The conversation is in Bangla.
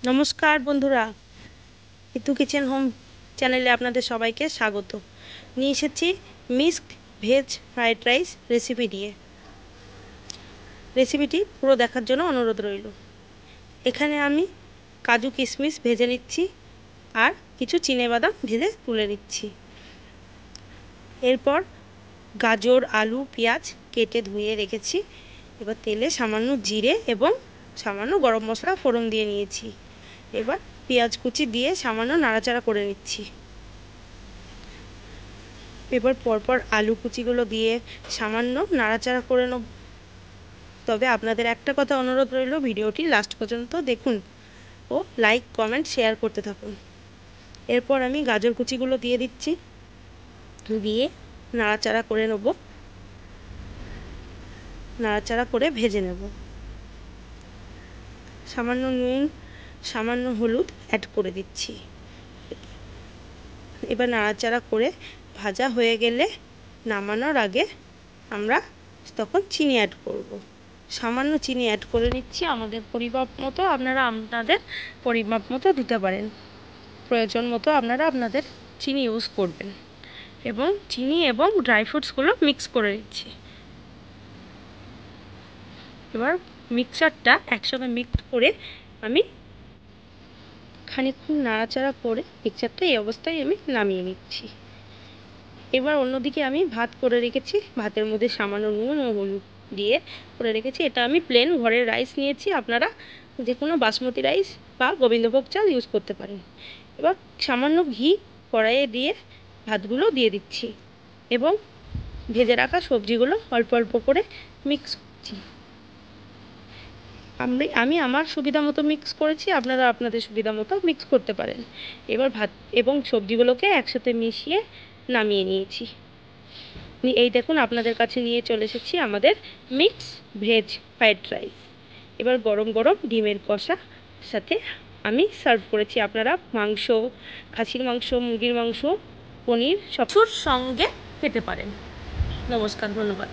নমস্কার বন্ধুরা, ইতু কিচেন হোম চ্যানেলে আপনাদের সবাইকে স্বাগত। নিয়ে এসেছি mixed veg fried rice recipe নিয়ে। রেসিপিটি পুরো দেখার জন্য অনুরোধ রইল। এখানে আমি কাজু কিশমিশ ভেজে নিচ্ছি আর কিছু চিনেবাদাম ভেজে তুলে নিচ্ছি। এরপর গাজর, আলু, পেঁয়াজ কেটে ধুয়ে রেখেছি। এবার তেলে সামান্য জিরে এবং সামান্য গরম মশলা ফোড়ন দিয়ে নিয়েছি। এবার পেঁয়াজ কুচি দিয়ে সামান্য নাড়াচাড়া করে নিচ্ছি। এবার পরপর আলু কুচিগুলো দিয়ে সামান্য নাড়াচাড়া করে নেব। তবে আপনাদের একটা কথা অনুরোধ রইল, ভিডিওটি লাস্ট পর্যন্ত দেখুন ও লাইক, কমেন্ট, শেয়ার করতে থাকুন। এরপর আমি গাজর কুচিগুলো দিয়ে দিচ্ছি, দিয়ে নাড়াচাড়া করে নেব, নাড়াচাড়া করে ভেজে নেব। সামান্য নুন, সামান্য হলুদ অ্যাড করে দিচ্ছি। এবার নাড়াচাড়া করে ভাজা হয়ে গেলে নামানোর আগে আমরা তখন চিনি অ্যাড করব। সামান্য চিনি অ্যাড করে নিচ্ছি আমাদের পরিমাপ মতো। আপনারা আপনাদের পরিমাপ মতো দিতে পারেন, প্রয়োজন মতো আপনারা আপনাদের চিনি ইউজ করবেন। এবং চিনি এবং ড্রাই ফ্রুটসগুলো মিক্স করে নিচ্ছি। এবার মিক্সচারটা একসঙ্গে মিক্স করে আমি খানিকক্ষণ নাড়াচাড়া করে মিক্সচারটা এই অবস্থায় আমি নামিয়ে নিচ্ছি। এবার অন্যদিকে আমি ভাত করে রেখেছি, ভাতের মধ্যে সামান্য নুন ও হলুদ দিয়ে করে রেখেছি। এটা আমি প্লেন ঘরের রাইস নিয়েছি, আপনারা যে কোনো বাসমতি রাইস বা গোবিন্দভোগ চাল ইউজ করতে পারেন। এবার সামান্য ঘি কড়াইয়ে দিয়ে ভাতগুলো দিয়ে দিচ্ছি এবং ভেজে রাখা সবজিগুলো অল্প অল্প করে মিক্স করছি। আমি আমার সুবিধা মতো মিক্স করেছি, আপনারা আপনাদের সুবিধা মতো মিক্স করতে পারেন। এবার ভাত এবং সবজিগুলোকে একসাথে মিশিয়ে নামিয়ে নিয়েছি। এই দেখুন, আপনাদের কাছে নিয়ে চলে এসেছি আমাদের মিক্স ভেজ ফ্রাইড রাইস। এবার গরম গরম ডিমের কষা সাথে আমি সার্ভ করেছি। আপনারা মাংস, খাসির মাংস, মুরগির মাংস, পনির সবকিছুর সঙ্গে খেতে পারেন। নমস্কার, ধন্যবাদ।